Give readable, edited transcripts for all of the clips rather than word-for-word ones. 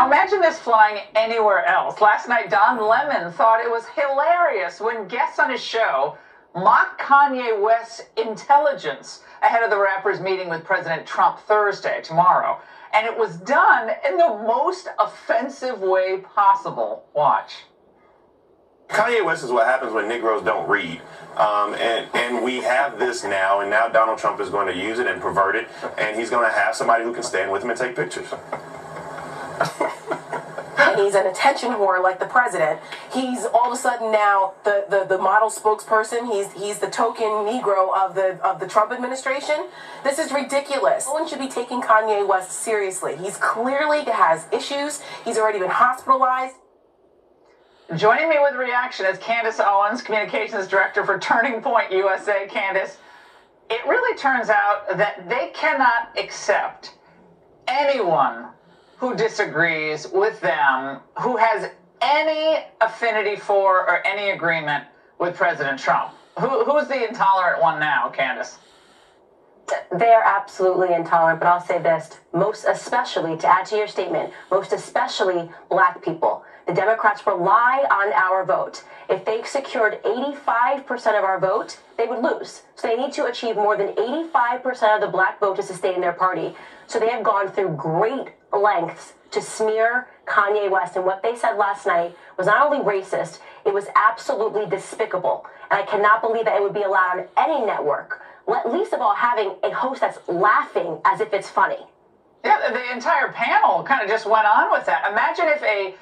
Now imagine this flying anywhere else. Last night, Don Lemon thought it was hilarious when guests on his show mocked Kanye West's intelligence ahead of the rapper's meeting with President Trump Thursday, tomorrow. And it was done in the most offensive way possible. Watch. Kanye West is what happens when Negroes don't read. And we have this now, and now Donald Trump is going to use it and pervert it, and he's going to have somebody who can stand with him and take pictures. He's an attention whore like the president. He's all of a sudden now the model spokesperson. He's the token Negro of the Trump administration. This is ridiculous. No one should be taking Kanye West seriously. He's clearly has issues. He's already been hospitalized. Joining me with reaction is Candace Owens, Communications Director for Turning Point USA. Candace, it really turns out that they cannot accept anyone who disagrees with them, who has any affinity for or any agreement with President Trump. Who's the intolerant one now, Candace? They are absolutely intolerant, but I'll say this, most especially, to add to your statement, most especially black people. The Democrats rely on our vote. If they secured 85% of our vote, they would lose. So they need to achieve more than 85% of the black vote to sustain their party. So they have gone through great lengths to smear Kanye West. And what they said last night was not only racist, it was absolutely despicable. And I cannot believe that it would be allowed on any network, least of all having a host that's laughing as if it's funny. Yeah, the entire panel kind of just went on with that. Imagine if a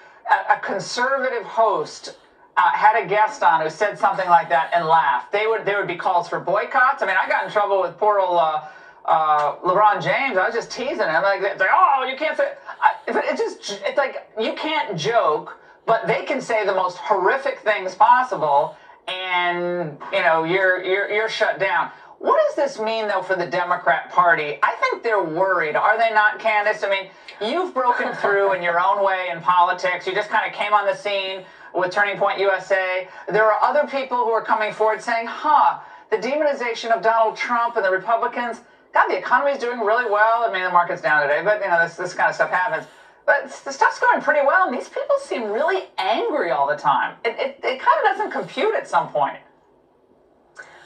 conservative host had a guest on who said something like that and laughed. There would be calls for boycotts. I mean, I got in trouble with poor old LeBron James. I was just teasing him. Like, oh, you can't say. It's like you can't joke, but they can say the most horrific things possible, and you're shut down. What does this mean, though, for the Democrat Party? I think they're worried. Are they not, Candace? I mean, you've broken through in your own way in politics. You just kind of came on the scene with Turning Point USA. There are other people who are coming forward saying, the demonization of Donald Trump and the Republicans, God, the economy's doing really well. I mean, the market's down today, but, this kind of stuff happens. But the stuff's going pretty well, and these people seem really angry all the time. It kind of doesn't compute at some point.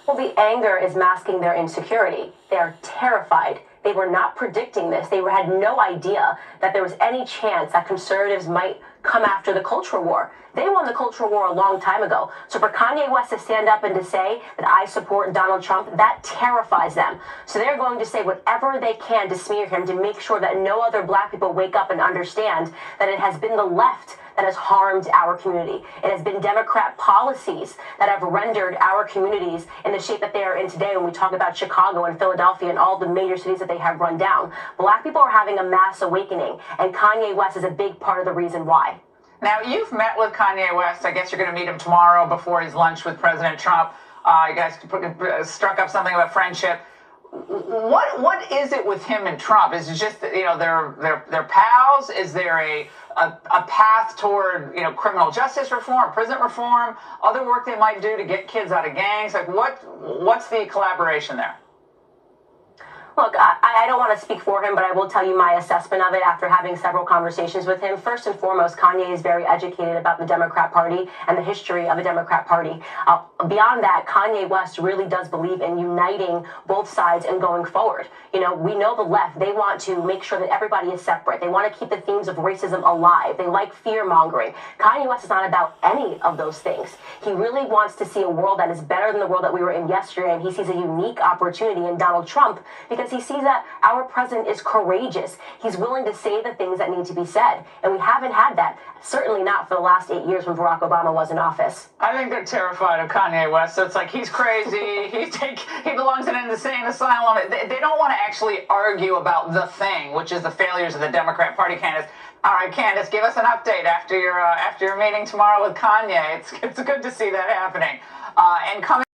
Well, the anger is masking their insecurity. They are terrified. They were not predicting this. They had no idea that there was any chance that conservatives might come after the culture war. They won the culture war a long time ago. So for Kanye West to stand up and to say that I support Donald Trump, that terrifies them. So they're going to say whatever they can to smear him, to make sure that no other black people wake up and understand that it has been the left that has harmed our community. It has been Democrat policies that have rendered our communities in the shape that they are in today when we talk about Chicago and Philadelphia and all the major cities that they have run down. Black people are having a mass awakening, and Kanye West is a big part of the reason why. Now, you've met with Kanye West. I guess you're going to meet him tomorrow before his lunch with President Trump. You guys struck up something about friendship. What is it with him and Trump? Is it just that, they're pals? Is there a path toward criminal justice reform, prison reform, other work they might do to get kids out of gangs? Like what's the collaboration there? Look, I don't want to speak for him, but I will tell you my assessment of it after having several conversations with him. First and foremost, Kanye is very educated about the Democrat Party and the history of the Democrat Party. Beyond that, Kanye West really does believe in uniting both sides and going forward. We know the left, they want to make sure that everybody is separate. They want to keep the themes of racism alive. They like fear-mongering. Kanye West is not about any of those things. He really wants to see a world that is better than the world that we were in yesterday, and he sees a unique opportunity in Donald Trump because he sees that our president is courageous. He's willing to say the things that need to be said. And we haven't had that. Certainly not for the last 8 years when Barack Obama was in office. I think they're terrified of Kanye West. So it's like he's crazy. He belongs in an insane asylum. They don't want to actually argue about the thing, which is the failures of the Democrat Party. Candace. All right, Candace, give us an update after your meeting tomorrow with Kanye. It's good to see that happening. And coming